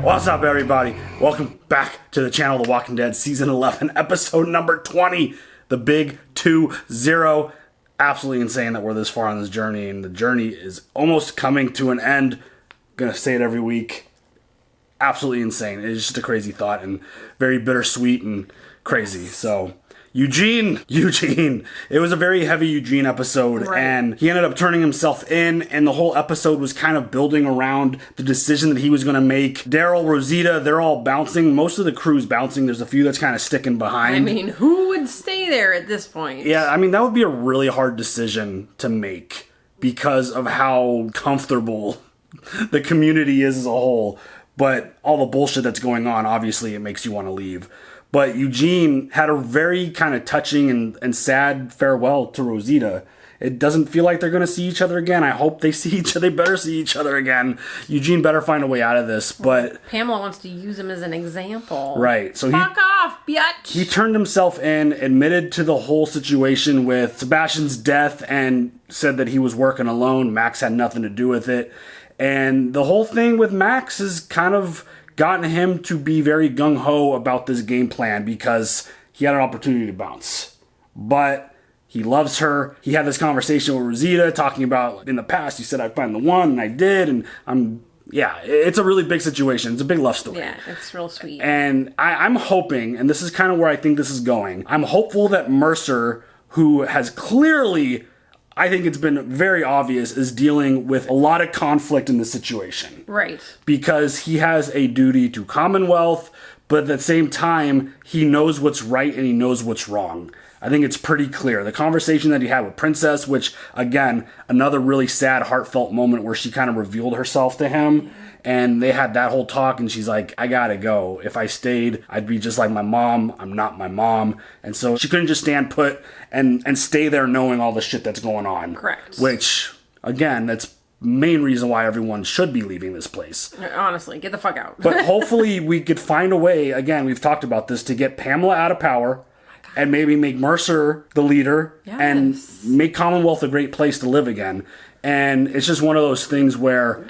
What's up, everybody? Welcome back to the channel, The Walking Dead, Season 11, Episode number 20, the big 2-0. Absolutely insane that we're this far on this journey, and the journey is almost coming to an end. Gonna say it every week. Absolutely insane. It's just a crazy thought, and very bittersweet and crazy. So, Eugene. It was a very heavy Eugene episode, right. And he ended up turning himself in, and the whole episode was kind of building around the decision that he was going to make. Daryl, Rosita, they're all bouncing. Most of the crew's bouncing. There's a few that's kind of sticking behind. I mean, who would stay there at this point? Yeah, I mean, that would be a really hard decision to make because of how comfortable the community is as a whole. But all the bullshit that's going on, obviously, it makes you want to leave. But Eugene had a very kind of touching and sad farewell to Rosita. It doesn't feel like they're going to see each other again. I hope they see each other. They better see each other again. Eugene better find a way out of this. But Pamela wants to use him as an example. Right. So Fuck off, bitch. He turned himself in, admitted to the whole situation with Sebastian's death, and said that he was working alone. Max had nothing to do with it. And the whole thing with Max has kind of gotten him to be very gung-ho about this game plan because he had an opportunity to bounce. But he loves her. He had this conversation with Rosita talking about, in the past, you said I'd find the one, and I did, and it's a really big situation. It's a big love story. Yeah, it's real sweet. And I'm hoping, and this is kind of where I think this is going, I'm hopeful that Mercer, who has clearly, I think it's been very obvious, is dealing with a lot of conflict in this situation. Right. Because he has a duty to Commonwealth, but at the same time, he knows what's right and he knows what's wrong. I think it's pretty clear. The conversation that he had with Princess, which, again, another really sad, heartfelt moment where she kind of revealed herself to him. And they had that whole talk, and she's like, I gotta go. If I stayed, I'd be just like my mom. I'm not my mom. And so she couldn't just stand put and stay there knowing all the shit that's going on. Correct. Which, again, that's main reason why everyone should be leaving this place. Honestly, get the fuck out. But hopefully we could find a way, again, we've talked about this, to get Pamela out of power and maybe make Mercer the leader and make Commonwealth a great place to live again. And it's just one of those things where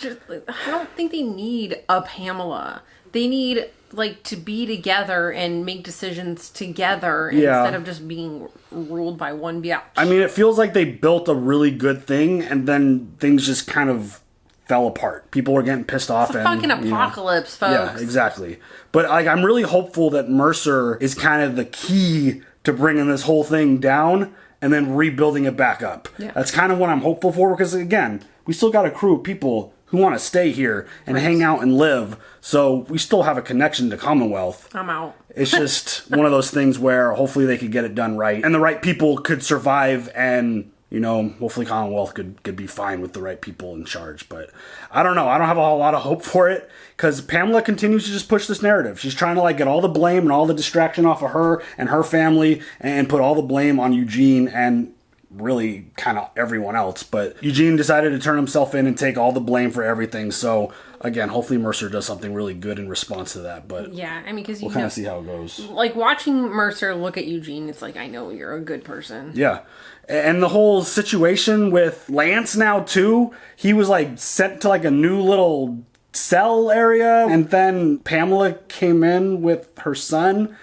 I don't think they need a Pamela. They need, like, to be together and make decisions together instead of just being ruled by one biatch. I mean, it feels like they built a really good thing and then things just kind of fell apart. People were getting pissed off. It's a fucking apocalypse, folks. Yeah, exactly. But like, I'm really hopeful that Mercer is kind of the key to bringing this whole thing down and then rebuilding it back up. Yeah. That's kind of what I'm hopeful for, because again, we still got a crew of people who want to stay here and hang out and live. So we still have a connection to Commonwealth. I'm out. It's just one of those things where hopefully they could get it done right. And the right people could survive, and, you know, hopefully Commonwealth could be fine with the right people in charge. But I don't know. I don't have a whole lot of hope for it, because Pamela continues to just push this narrative. She's trying to, like, get all the blame and all the distraction off of her and her family and put all the blame on Eugene and really kind of everyone else. But Eugene decided to turn himself in and take all the blame for everything. So again, hopefully Mercer does something really good in response to that. But yeah, I mean, because we'll kind of see how it goes. Like, watching Mercer look at Eugene, it's like, I know you're a good person. Yeah. And the whole situation with Lance now too, he was like sent to like a new little cell area, and then Pamela came in with her son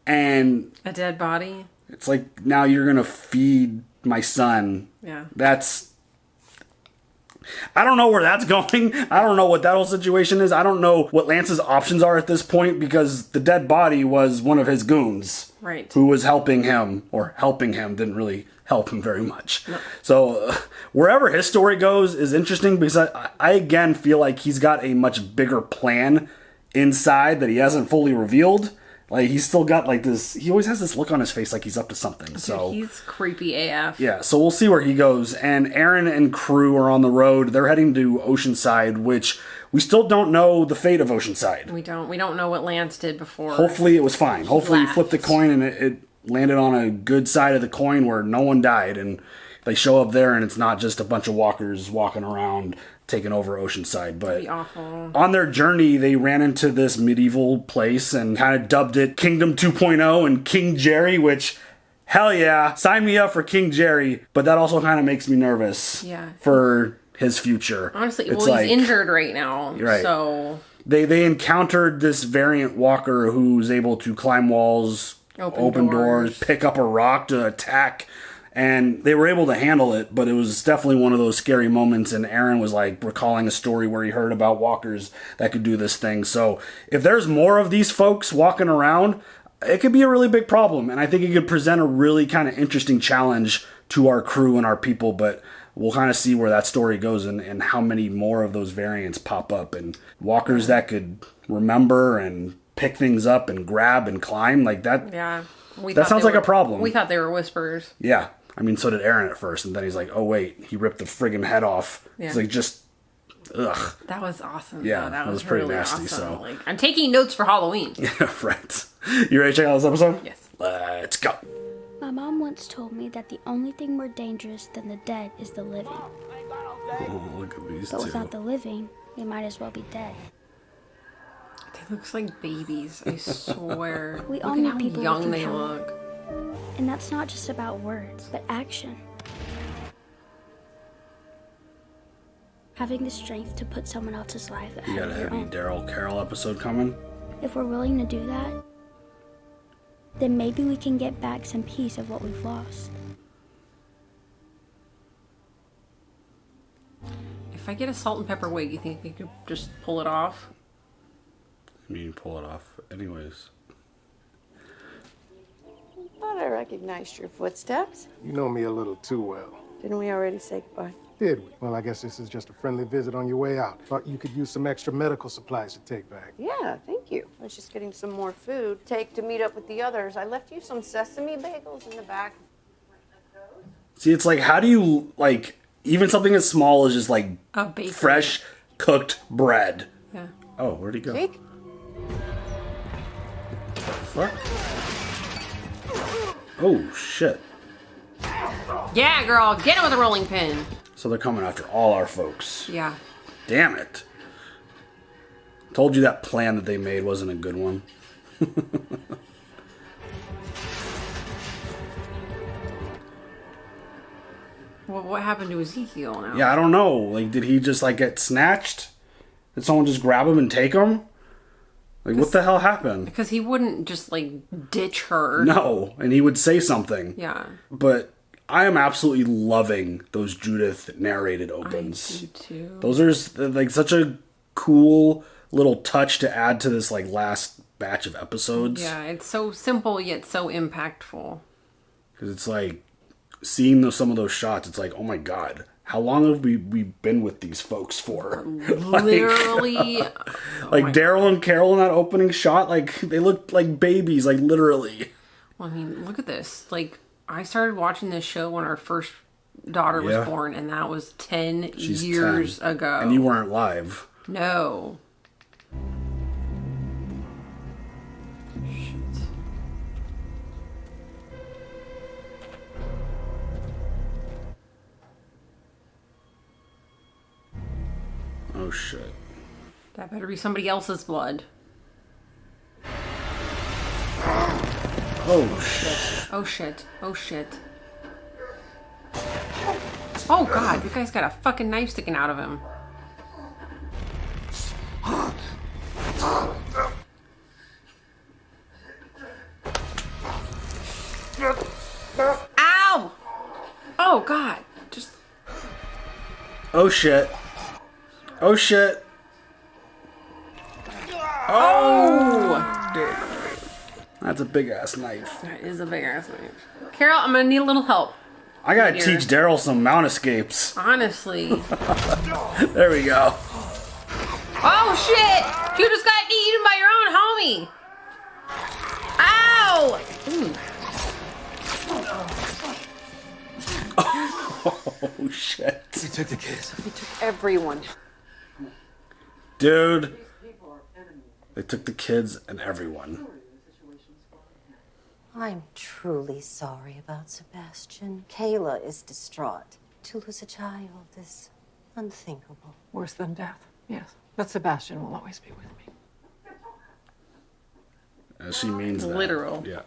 and a dead body. It's like, now you're gonna feed my son. Yeah. I don't know where that's going. I don't know what that whole situation is. I don't know what Lance's options are at this point, because the dead body was one of his goons. Right. Who was helping him, didn't really help him very much. No. So wherever his story goes is interesting, because I again feel like he's got a much bigger plan inside that he hasn't fully revealed. Like, he's still got, like, this... He always has this look on his face like he's up to something. Dude, so he's creepy AF. Yeah, so we'll see where he goes. And Aaron and crew are on the road. They're heading to Oceanside, which we still don't know the fate of Oceanside. We don't know what Lance did before. Hopefully it was fine. Hopefully he flipped the coin and it landed on a good side of the coin where no one died. And they show up there and it's not just a bunch of walkers walking around taking over Oceanside. But on their journey, they ran into this medieval place and kind of dubbed it Kingdom 2.0 and King Jerry, which, hell yeah, sign me up for King Jerry. But that also kind of makes me nervous for his future. Honestly, he's injured right now. Right. So They encountered this variant walker who's able to climb walls, open doors, pick up a rock to attack, and they were able to handle it, but it was definitely one of those scary moments, and Aaron was like recalling a story where he heard about walkers that could do this thing. So if there's more of these folks walking around, it could be a really big problem, and I think it could present a really kind of interesting challenge to our crew and our people, but we'll kind of see where that story goes and how many more of those variants pop up, and walkers that could remember and pick things up and grab and climb like that. Yeah. That sounds like a problem. We thought they were whisperers. Yeah. I mean, so did Aaron at first, and then he's like, oh, wait, he ripped the friggin' head off. Yeah. He's like, just, ugh. That was awesome. Yeah, that was pretty really nasty, awesome. So. Like, I'm taking notes for Halloween. Yeah, right. You ready to check out this episode? Yes. Let's go. My mom once told me that the only thing more dangerous than the dead is the living. Oh, look at these But without the living, we might as well be dead. They look like babies, I swear. We all look need at how people young we they can look. And that's not just about words, but action. Having the strength to put someone else's life ahead You got of a your heavy own. Daryl Carol episode coming? If we're willing to do that, then maybe we can get back some piece of what we've lost. If I get a salt and pepper wig, you think they could just pull it off? I mean, pull it off anyways. Thought I recognized your footsteps. You know me a little too well. Didn't we already say goodbye? Did we? Well, I guess this is just a friendly visit on your way out. Thought you could use some extra medical supplies to take back. Yeah, thank you. I was just getting some more food. Take to meet up with the others. I left you some sesame bagels in the back. See, it's like, how do you, like, even something as small as just, like, A bakery. fresh cooked bread. Yeah. Oh, where'd he go? Jake? Fuck. Oh, shit. Yeah, girl, get it with a rolling pin. So they're coming after all our folks. Yeah. Damn it. Told you that plan that they made wasn't a good one. Well, what happened to Ezekiel now? Yeah, I don't know. Like, did he just, like, get snatched? Did someone just grab him and take him? Like, what the hell happened? Because he wouldn't just, like, ditch her. No, and he would say something. Yeah. But I am absolutely loving those Judith narrated opens. I do too. Those are, like, such a cool little touch to add to this, like, last batch of episodes. Yeah, it's so simple yet so impactful. Because it's like, seeing some of those shots, it's like, oh my god, how long have we been with these folks for? Literally. Like Daryl and Carol in that opening shot, like, they looked like babies, like, literally. Well, I mean, look at this. Like, I started watching this show when our first daughter was born, and that was 10 She's years 10. ago. And you weren't live. No. Shit. Oh shit. That better be somebody else's blood. Oh shit. Oh shit. Oh shit. Oh god, the guy's got a fucking knife sticking out of him. Ow! Oh god. Just. Oh shit. Oh shit. Oh! That's a big ass knife. That is a big ass knife. Carol, I'm gonna need a little help. I gotta Here. teach Daryl some mount escapes. Honestly. There we go. Oh shit! You just got eaten by your own homie! Ow! Ooh. Oh shit. He took the kids. Everyone. Dude. They took the kids and everyone. I'm truly sorry about Sebastian. Kayla is distraught. To lose a child is unthinkable. Worse than death, yes. But Sebastian will always be with me. She means that. Literal. Yeah.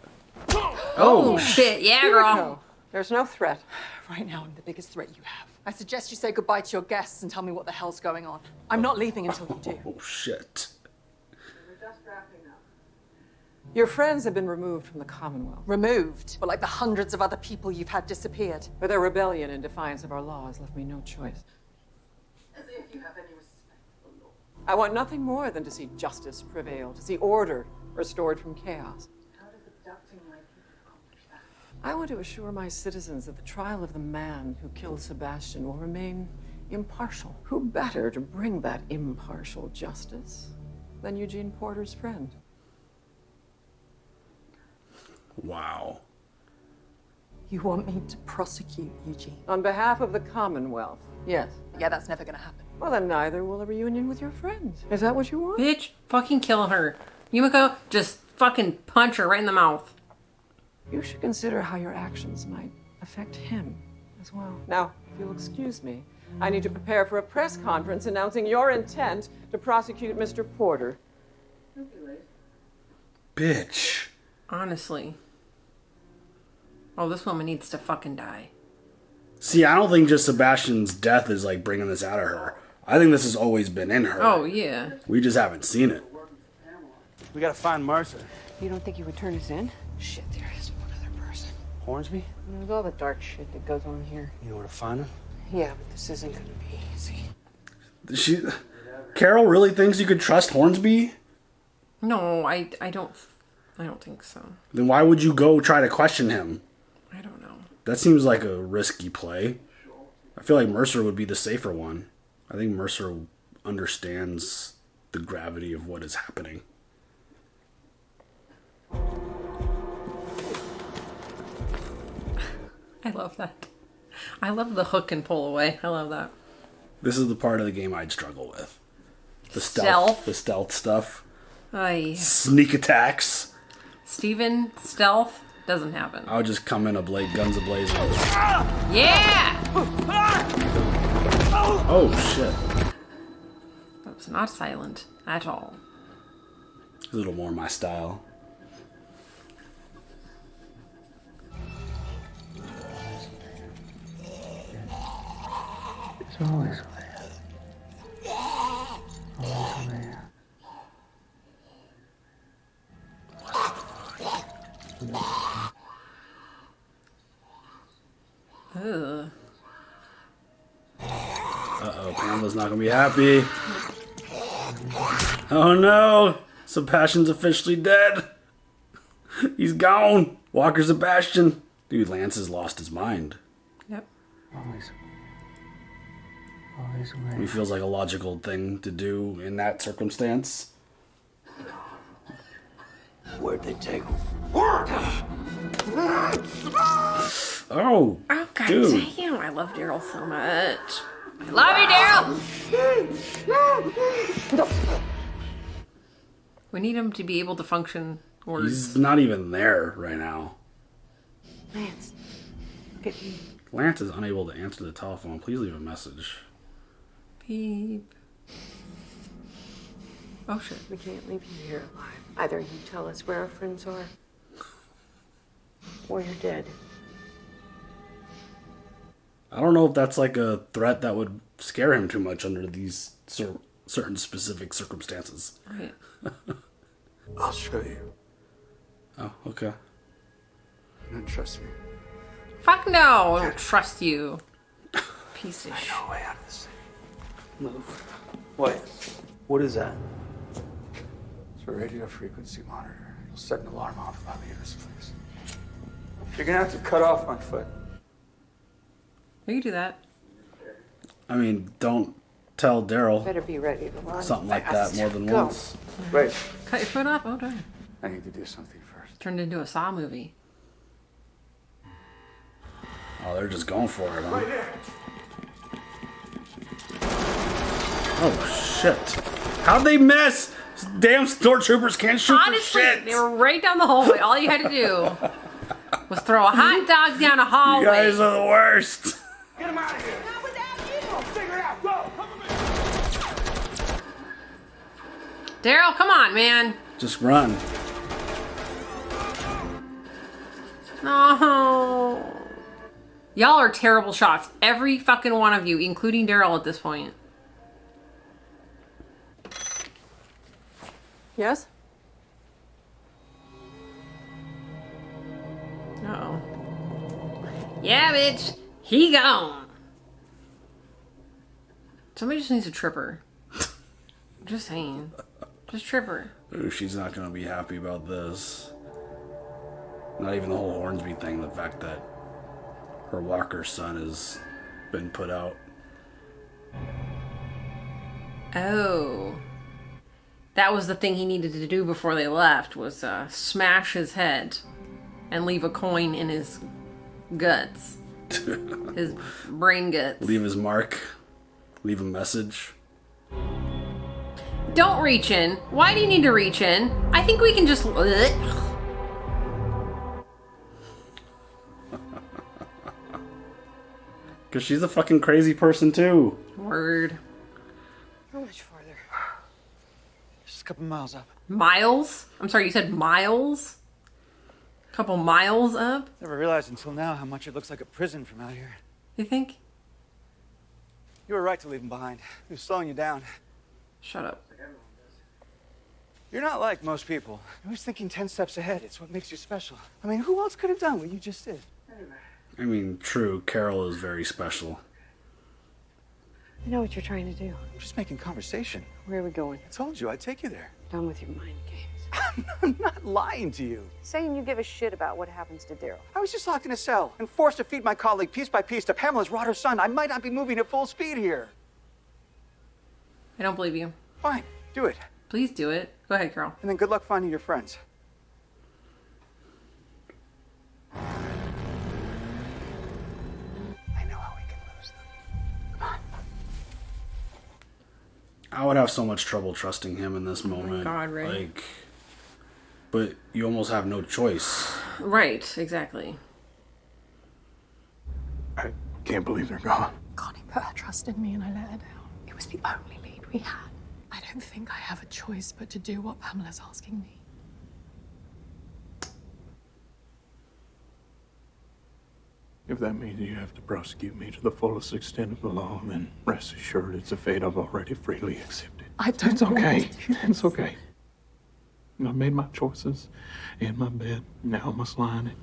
Oh shit, yeah girl. No, there's no threat. Right now, I'm the biggest threat you have. I suggest you say goodbye to your guests and tell me what the hell's going on. I'm not leaving until you do. Oh shit. Your friends have been removed from the Commonwealth. Removed? But like the hundreds of other people you've had disappeared. But their rebellion in defiance of our laws left me no choice. As if you have any respect for the law. I want nothing more than to see justice prevail, to see order restored from chaos. How does abducting my people accomplish that? I want to assure my citizens that the trial of the man who killed Sebastian will remain impartial. Who better to bring that impartial justice than Eugene Porter's friend? Wow. You want me to prosecute Eugene? On behalf of the Commonwealth, yes. Yeah, that's never gonna happen. Well, then neither will a reunion with your friend. Is that what you want? Bitch, fucking kill her. Yumiko, just fucking punch her right in the mouth. You should consider how your actions might affect him as well. Now, if you'll excuse me, I need to prepare for a press conference announcing your intent to prosecute Mr. Porter. Bitch. Honestly. Oh, this woman needs to fucking die. See, I don't think just Sebastian's death is like bringing this out of her. I think this has always been in her. Oh, yeah. We just haven't seen it. We gotta find Mercer. You don't think he would turn us in? Shit, there is one other person. Hornsby? There's all the dark shit that goes on here. You know where to find him? Yeah, but this isn't gonna be easy. Carol really thinks you could trust Hornsby? No, I don't think so. Then why would you go try to question him? I don't know. That seems like a risky play. I feel like Mercer would be the safer one. I think Mercer understands the gravity of what is happening. I love that. I love the hook and pull away. I love that. This is the part of the game I'd struggle with. The Stealth? The stealth stuff. Aye. Sneak attacks. Steven, stealth doesn't happen. I would just come in guns ablaze. Yeah! Oh, shit. That was not silent at all. A little more my style. It's always there. Always there. Ugh. Uh-oh, Pamela's not gonna be happy. Oh no! Sebastian's officially dead. He's gone. Walker Sebastian. Dude, Lance has lost his mind. Yep. Always He away. feels like a logical thing to do in that circumstance. Where'd they take him? Oh, Oh, god dude. damn. I love Daryl so much. I love you, Daryl! We need him to be able to function. Or He's not even there right now. Lance, get me. Lance is unable to answer the telephone. Please leave a message. beep. Oh shit. We can't leave you here alive. Either you tell us where our friends are, or you're dead. I don't know if that's like a threat that would scare him too much under these certain specific circumstances. Right. I'll show you. Oh, okay. You don't trust me. Fuck no! I don't trust you. Piece of shit. No way out of this thing. Move. Wait. What is that? It's a radio frequency monitor. It'll set an alarm off if I leave this place. You're gonna have to cut off my foot. You can do that. I mean, don't tell Daryl Better be ready to run. something like that more than Go. once. Wait. Cut your foot off? Oh, darn. I need to do something first. Turned into a Saw movie. Oh, they're just going for it, huh? Oh, shit. How'd they miss? Damn stormtroopers can't shoot for Honestly, shit. they were right down the hallway. All you had to do was throw a hot dog down a hallway. You guys are the worst. Get him out of here! Not without you! I'll figure it out! Go! Daryl, come on, man. Just run. No. Y'all are terrible shots. Every fucking one of you, including Daryl at this point. Yes? Uh-oh. Yeah, bitch. He gone. Somebody just needs to trip her. Just saying. Just trip her. Ooh, she's not going to be happy about this. Not even the whole Hornsby thing. The fact that her Walker son has been put out. Oh. That was the thing he needed to do before they left, was smash his head and leave a coin in his guts. His brain guts. Leave his mark. Leave a message. Don't reach in. Why do you need to reach in? I think we can just... Because she's a fucking crazy person too. Word. How much farther? Just a couple miles up. Miles? I'm sorry, you said miles? A couple miles up? Never realized until now how much it looks like a prison from out here. You think? You were right to leave him behind. He was slowing you down. Shut up. You're not like most people. You're always thinking 10 steps ahead. It's what makes you special. I mean, who else could have done what you just did? I mean, true, Carol is very special. I know what you're trying to do. I'm just making conversation. Where are we going? I told you I'd take you there. Done with your mind games. I'm not lying to you. Saying you give a shit about what happens to Daryl. I was just locked in a cell and forced to feed my colleague piece by piece to Pamela's rotted son. I might not be moving at full speed here. I don't believe you. Fine, do it. Please do it. Go ahead, Carol. And then good luck finding your friends. I know how we can lose them. Come on. I would have so much trouble trusting him in this moment. God, right? Like, but you almost have no choice. Right, exactly. I can't believe they're gone. Connie put her trust in me and I let her down. It was the only lead we had. I don't think I have a choice but to do what Pamela's asking me. If that means you have to prosecute me to the fullest extent of the law, then rest assured it's a fate I've already freely accepted. I don't It's okay. want to do this. It's okay. I've made my choices in my bed. Now I must lie in it.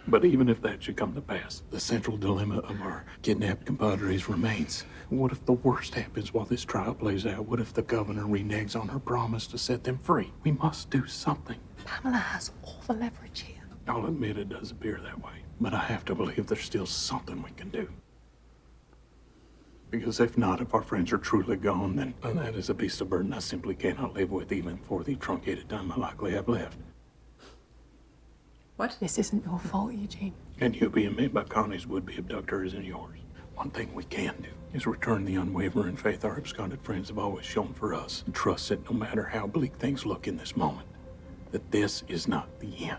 But even if that should come to pass, the central dilemma of our kidnapped compadres remains. What if the worst happens while this trial plays out? What if the governor reneges on her promise to set them free? We must do something. Pamela has all the leverage here. I'll admit it does appear that way, but I have to believe there's still something we can do. Because if not, if our friends are truly gone, then that is a beast of burden I simply cannot live with even for the truncated time I likely have left. What? This isn't your fault, Eugene. And you being made by Connie's would-be abductor isn't yours. One thing we can do is return the unwavering faith our absconded friends have always shown for us. And trust that no matter how bleak things look in this moment, that this is not the end.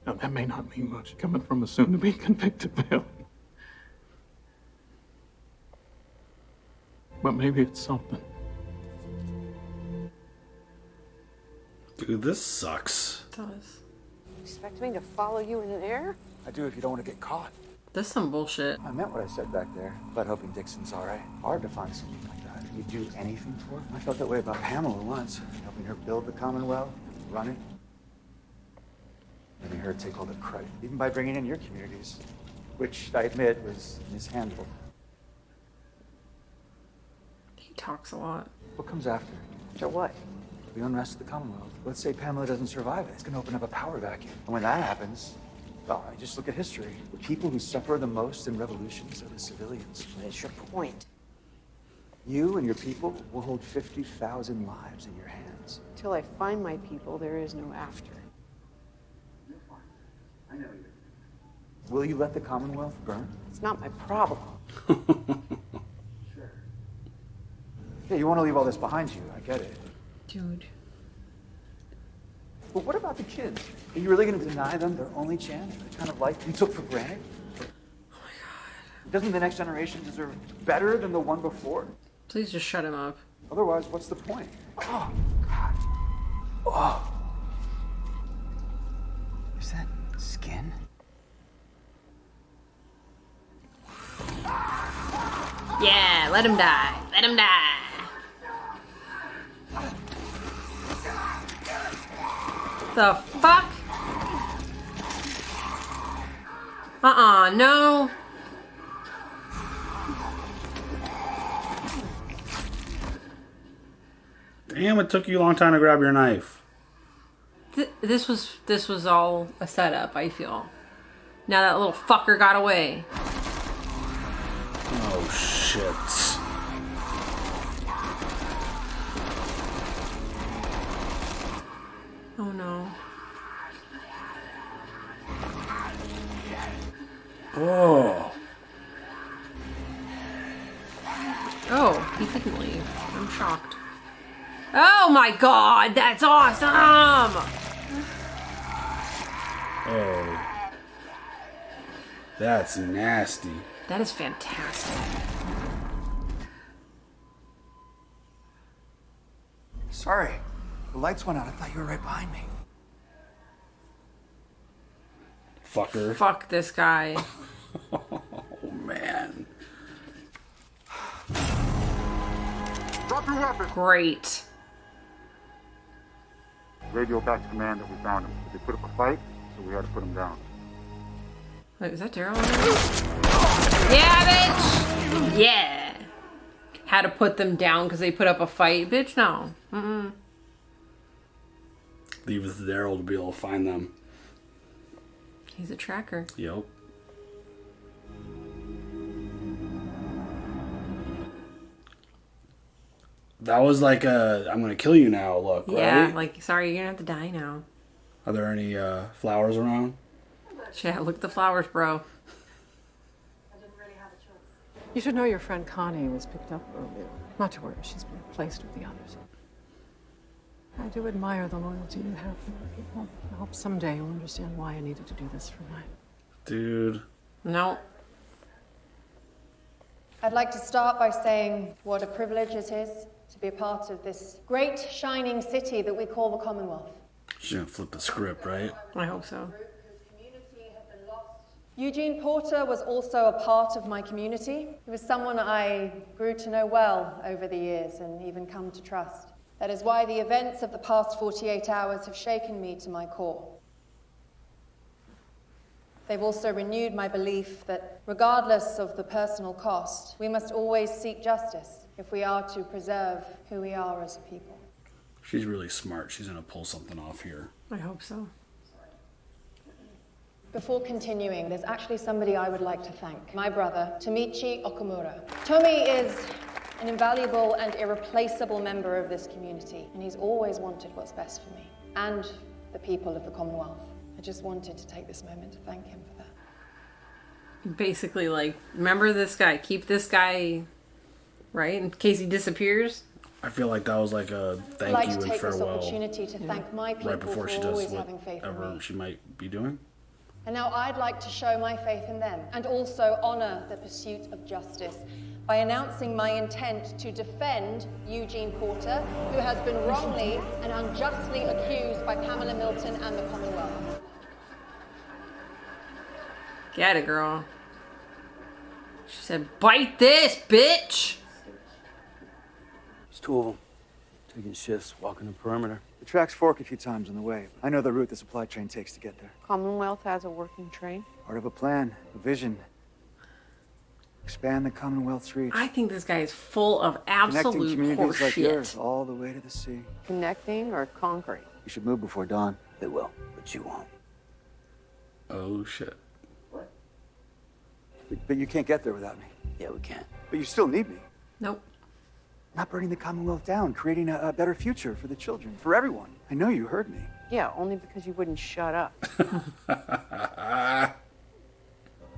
Now, that may not mean much coming from a soon-to-be convicted felon. But maybe it's something. Dude, this sucks. It does. Expect me to follow you in the air? I do if you don't want to get caught. This is some bullshit. I meant what I said back there about hoping Dixon's all right. Hard to find something like that. You'd do anything for her. I felt that way about Pamela once, helping her build the Commonwealth, run it. Letting her take all the credit, even by bringing in your communities, which I admit was mishandled. He talks a lot. What comes after? After what? The unrest of the Commonwealth. Let's say Pamela doesn't survive it. It's going to open up a power vacuum. And when that happens, well, I just look at history. The people who suffer the most in revolutions are the civilians. What is your point? You and your people will hold 50,000 lives in your hands. Till I find my people, there is no after. I know you. Will you let the Commonwealth burn? It's not my problem. Sure. Yeah, you want to leave all this behind you. I get it. Dude. But what about the kids? Are you really going to deny them their only chance, the kind of life you took for granted? Oh my God. Doesn't the next generation deserve better than the one before? Please just shut him up. Otherwise, what's the point? Oh, God. Oh. Is that skin? Yeah, let him die. Let him die. The fuck? No. Damn, it took you a long time to grab your knife. This was all a setup, I feel. Now that little fucker got away. Oh, shit. Oh, no. Oh. Oh, he didn't leave. I'm shocked. Oh my god, that's awesome! Oh. That's nasty. That is fantastic. Sorry. The lights went out. I thought you were right behind me. Fucker. Fuck this guy. Oh, man. Drop your weapon. Great. Radio back to command that we found him. They put up a fight, so we had to put him down. Wait, is that Daryl? Yeah, bitch! Yeah! Had to put them down because they put up a fight. Bitch, no. Mm-mm. Leave it to Daryl to be able to find them. He's a tracker. Yep. That was like a I'm gonna kill you now look, Yeah, right? like, sorry, you're gonna have to die now. Are there any flowers around? Yeah, look at the flowers, bro. You should know your friend Connie was picked up earlier. Not to worry, she's been replaced with the others. I do admire the loyalty you have for your people. I hope someday you'll understand why I needed to do this for mine. Dude. No. I'd like to start by saying what a privilege it is to be a part of this great, shining city that we call the Commonwealth. She's gonna flip the script, right? I hope so. Eugene Porter was also a part of my community. He was someone I grew to know well over the years and even come to trust. That is why the events of the past 48 hours have shaken me to my core. They've also renewed my belief that regardless of the personal cost, we must always seek justice if we are to preserve who we are as a people. She's really smart. She's gonna pull something off here. I hope so. Before continuing, there's actually somebody I would like to thank. My brother, Tomichi Okamura. Tomi is an invaluable and irreplaceable member of this community, and he's always wanted what's best for me and the people of the Commonwealth. I just wanted to take this moment to thank him for that. Basically, like, remember this guy. Keep this guy, right? In case he disappears. I feel like that was like a thank I'd like you to and take this farewell. opportunity to thank my people Right before she for does always having faith in whatever me. she might be doing. And now I'd like to show my faith in them and also honor the pursuit of justice by announcing my intent to defend Eugene Porter, who has been wrongly and unjustly accused by Pamela Milton and the Commonwealth. Get it, girl. She said, bite this, bitch! There's two of them. Taking shifts, walking the perimeter. The tracks fork a few times on the way. I know the route the supply train takes to get there. Commonwealth has a working train. Part of a plan, a vision. Expand the Commonwealth's reach. I think this guy is full of Connecting absolute communities like horseshit. yours all the way to the sea. Connecting or conquering? You should move before dawn. They will, but you won't. Oh shit. But you can't get there without me. Yeah, we can. But you still need me. Nope. Not burning the Commonwealth down, creating a better future for the children, for everyone. I know you heard me. Yeah, only because you wouldn't shut up.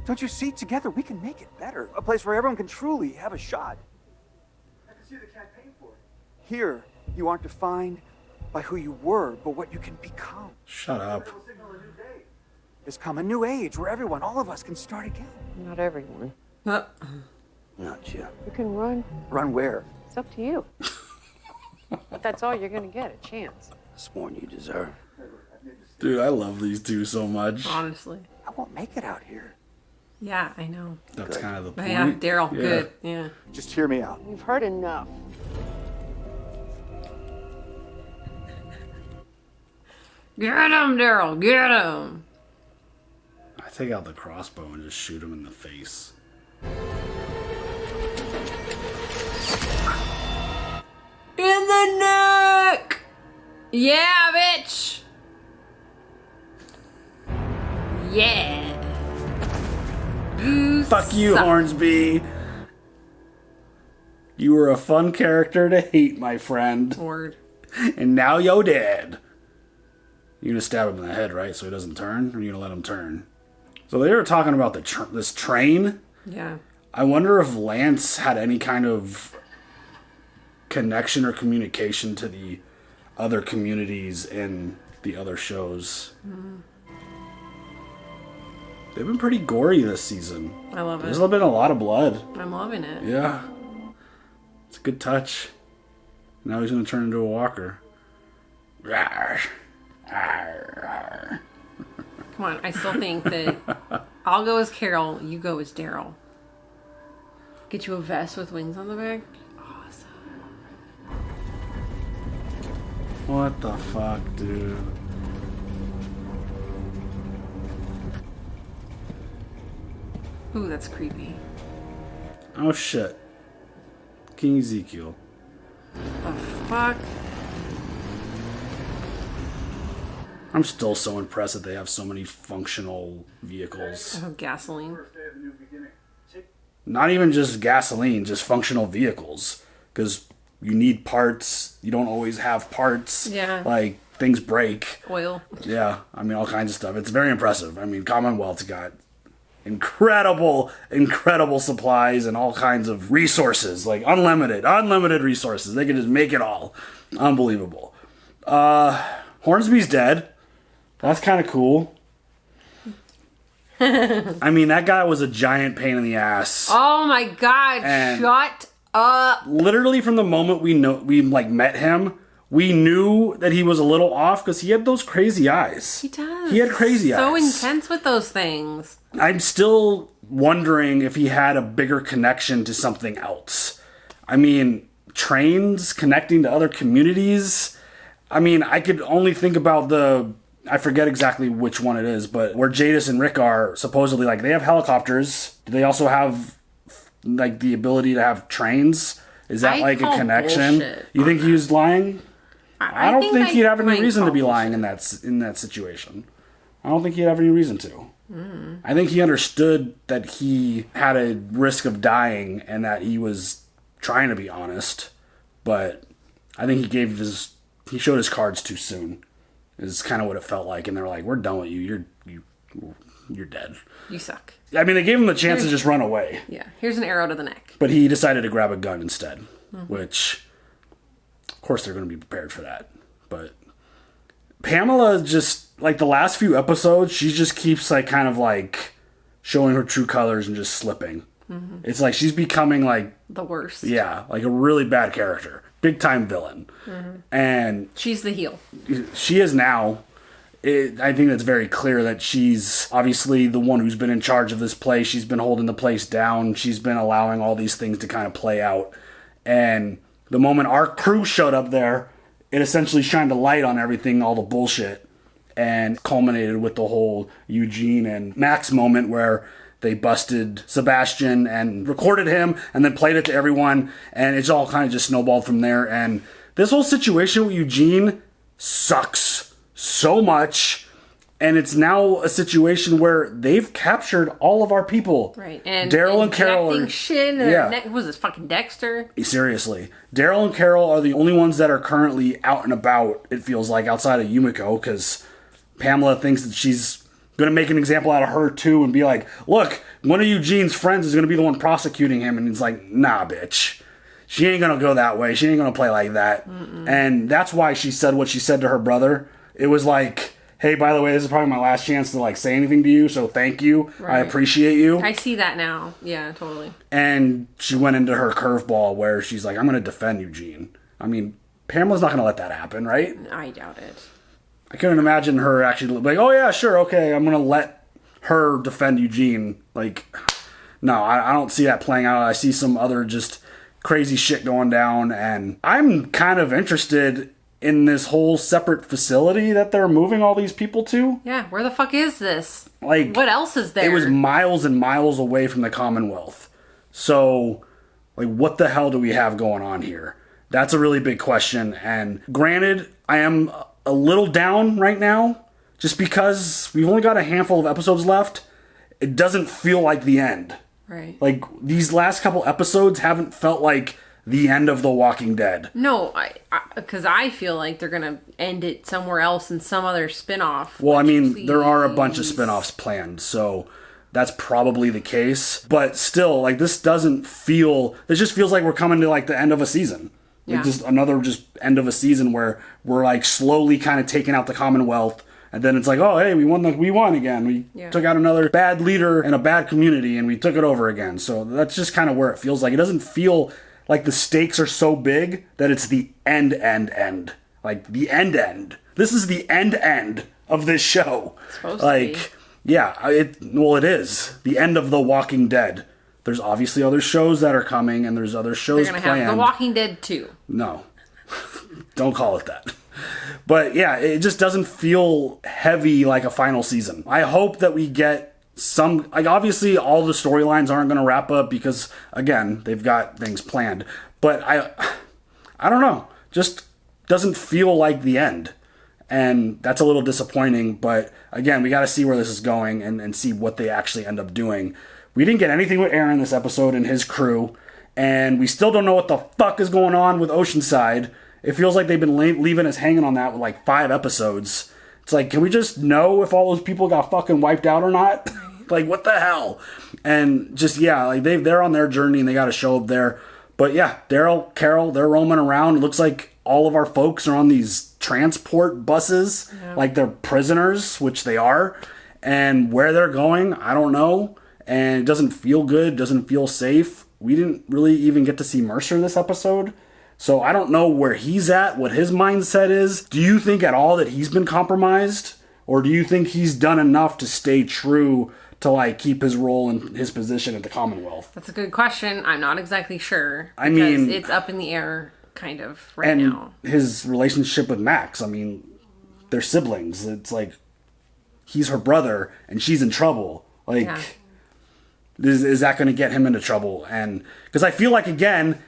Don't you see? Together we can make it better. A place where everyone can truly have a shot. I can see the campaign for it. Here, you aren't defined by who you were, but what you can become. Shut up. There's come a new age where everyone, all of us, can start again. Not everyone. Not you. You can run. Run where? It's up to you. But that's all you're gonna get, a chance. That's more than you deserve. Dude, I love these two so much. Honestly. I won't make it out here. Yeah, I know. That's kind of the But point. yeah, Daryl, good. Yeah. Just hear me out. You've heard enough. Get him, Daryl. Get him. I take out the crossbow and just shoot him in the face. In the neck. Yeah, bitch. Yeah. You Fuck you, suck. Hornsby. You were a fun character to hate, my friend. Word. And now you're dead. You're gonna stab him in the head, right? So he doesn't turn? Or are you gonna let him turn? So they were talking about this train. Yeah. I wonder if Lance had any kind of connection or communication to the other communities in the other shows. Mm. They've been pretty gory this season. I love it. There's been a lot of blood. I'm loving it. Yeah. It's a good touch. Now he's going to turn into a walker. Rawr. Rawr. Come on, I still think that I'll go as Carol, you go as Daryl. Get you a vest with wings on the back. Awesome. What the fuck, dude? Ooh, that's creepy. Oh shit. King Ezekiel. The fuck? I'm still so impressed that they have so many functional vehicles. Oh, gasoline. Not even just gasoline, just functional vehicles. Because you need parts. You don't always have parts. Yeah. Like, things break. Oil. Yeah, I mean, all kinds of stuff. It's very impressive. I mean, Commonwealth's got incredible supplies and all kinds of resources. Like, unlimited resources. They can just make it all. Unbelievable. Hornsby's dead. That's kind of cool. I mean, that guy was a giant pain in the ass. Oh my god, And shut up. Literally from the moment we met him, we knew that he was a little off because he had those crazy eyes. He does. He had crazy so eyes. intense with those things. I'm still wondering if he had a bigger connection to something else. I mean, trains connecting to other communities. I mean, I could only think about I forget exactly which one it is, but where Jadis and Rick are supposedly, like, they have helicopters. Do they also have, like, the ability to have trains? Is that, like, a connection? You think he was lying? I don't think he'd have any reason to be lying in that situation. I don't think he'd have any reason to. I think he understood that he had a risk of dying and that he was trying to be honest, but I think he showed his cards too soon. Is kind of what it felt like, and they're like, "We're done with you. You're dead. You suck." I mean, they gave him the chance to just run away. Yeah, here's an arrow to the neck. But he decided to grab a gun instead, which, of course, they're going to be prepared for that. But Pamela just, like, the last few episodes, she just keeps, like, kind of, like, showing her true colors and just slipping. It's like she's becoming, like, the worst. Yeah, like a really bad character. Big time villain. And she's the heel. She is now. I think that's very clear that she's obviously the one who's been in charge of this place. She's been holding the place down. She's been allowing all these things to kind of play out. And the moment our crew showed up there, it essentially shined a light on everything, all the bullshit, and culminated with the whole Eugene and Max moment where they busted Sebastian and recorded him and then played it to everyone, and it's all kind of just snowballed from there. And this whole situation with Eugene sucks so much, and it's now a situation where they've captured all of our people. Right, and Daryl and Carol are... shit. Yeah. Was this fucking Dexter? Seriously. Daryl and Carol are the only ones that are currently out and about, it feels like, outside of Yumiko, because Pamela thinks that she's going to make an example out of her too and be like, look, one of Eugene's friends is going to be the one prosecuting him. And he's like, nah, bitch. She ain't going to go that way. She ain't going to play like that. And that's why she said what she said to her brother. It was like, hey, by the way, this is probably my last chance to, like, say anything to you, so thank you. Right. I appreciate you. I see that now. Yeah, totally. And she went into her curveball where she's like, I'm going to defend Eugene. I mean, Pamela's not going to let that happen, right? I doubt it. I couldn't imagine her actually like, oh yeah, sure, okay, I'm gonna let her defend Eugene. Like, no, I don't see that playing out. I see some other just crazy shit going down, and I'm kind of interested in this whole separate facility that they're moving all these people to. Yeah, where the fuck is this? Like, what else is there? It was miles and miles away from the Commonwealth. So, like, what the hell do we have going on here? That's a really big question. And granted, I am a little down right now, just because we've only got a handful of episodes left. It doesn't feel like the end. Right. Like, these last couple episodes haven't felt like the end of The Walking Dead. No, because I feel like they're going to end it somewhere else in some other spin-off. Well, I mean, there are a bunch of spin-offs planned, so that's probably the case. But still, like, this just feels like we're coming to, like, the end of a season. Like, Yeah. just another end of a season where we're, like, slowly kind of taking out the Commonwealth. And then it's like, oh, hey, we won again. We took out another bad leader in a bad community, and we took it over again. So that's just kind of where it feels like. It doesn't feel like the stakes are so big that it's the end. Like, the end. This is the end of this show. It's supposed like, to be. Yeah, it is. The end of The Walking Dead. There's obviously other shows that are coming, and there's other shows They're going to planned. have The Walking Dead 2. No. Don't call it that. But yeah, it just doesn't feel heavy like a final season. I hope that we get some, like, obviously all the storylines aren't going to wrap up because, again, they've got things planned. But I don't know. Just doesn't feel like the end. And that's a little disappointing. But again, we got to see where this is going and see what they actually end up doing. We didn't get anything with Aaron this episode and his crew. And we still don't know what the fuck is going on with Oceanside. It feels like they've been leaving us hanging on that with like 5 episodes. It's like, can we just know if all those people got fucking wiped out or not? Like, what the hell? And just, yeah, like they're on their journey and they got to show up there. But yeah, Daryl, Carol, they're roaming around. It looks like all of our folks are on these transport buses, like they're prisoners, which they are. And where they're going, I don't know. And it doesn't feel good, doesn't feel safe. We didn't really even get to see Mercer this episode. So I don't know where he's at, what his mindset is. Do you think at all that he's been compromised? Or do you think he's done enough to stay true to, like, keep his role and his position at the Commonwealth? That's a good question. I'm not exactly sure. I mean, it's up in the air, kind of, right now. And his relationship with Max, I mean, they're siblings. It's like, he's her brother and she's in trouble. Like, is that going to get him into trouble? And because I feel like, again,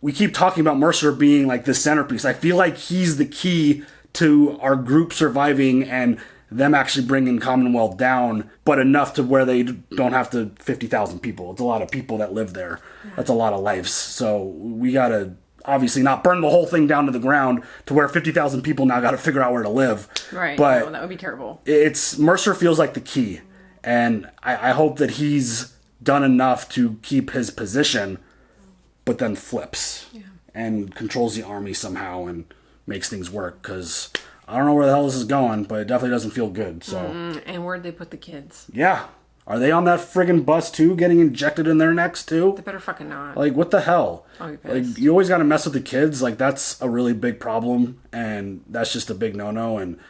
we keep talking about Mercer being like the centerpiece. I feel like he's the key to our group surviving and them actually bringing Commonwealth down, but enough to where they don't have to 50,000 people. It's a lot of people that live there. That's a lot of lives. So we got to obviously not burn the whole thing down to the ground to where 50,000 people now got to figure out where to live. Right. But no, that would be terrible. Mercer feels like the key. And I hope that he's done enough to keep his position, but then flips and controls the army somehow and makes things work. Because I don't know where the hell this is going, but it definitely doesn't feel good. So, and where'd they put the kids? Yeah. Are they on that friggin' bus too, getting injected in their necks too? They better fucking not. Like, what the hell? I'll be pissed. Like, you always got to mess with the kids. Like, that's a really big problem, and that's just a big no-no. And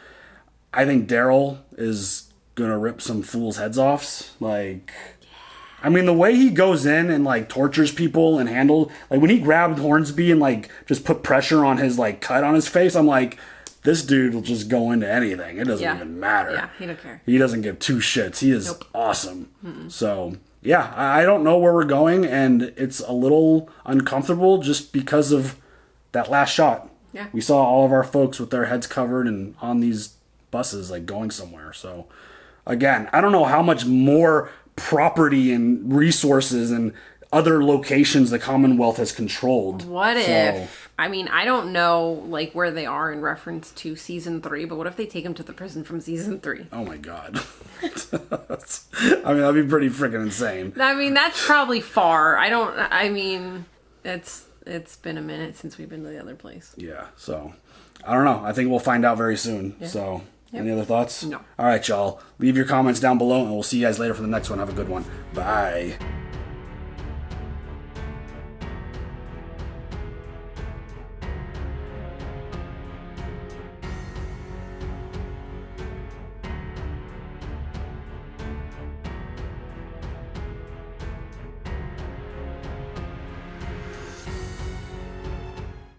I think Daryl is gonna rip some fools' heads off. Like, I mean, the way he goes in and, like, tortures people and like, when he grabbed Hornsby and, like, just put pressure on his, like, cut on his face, I'm like, this dude will just go into anything. It doesn't even matter. Yeah, he don't care. He doesn't give 2 shits. He is awesome. So, yeah, I don't know where we're going, and it's a little uncomfortable just because of that last shot. Yeah. We saw all of our folks with their heads covered and on these buses, like, going somewhere. So, again, I don't know how much more property and resources and other locations the Commonwealth has controlled. What if, I mean, I don't know, like, where they are in reference to season 3, but what if they take him to the prison from season 3? Oh my god. I mean, that'd be pretty freaking insane. I mean, that's probably far. It's been a minute since we've been to the other place. Yeah, so I don't know. I think we'll find out very soon. Yeah. So, any other thoughts? No. All right, y'all. Leave your comments down below, and we'll see you guys later for the next one. Have a good one. Bye.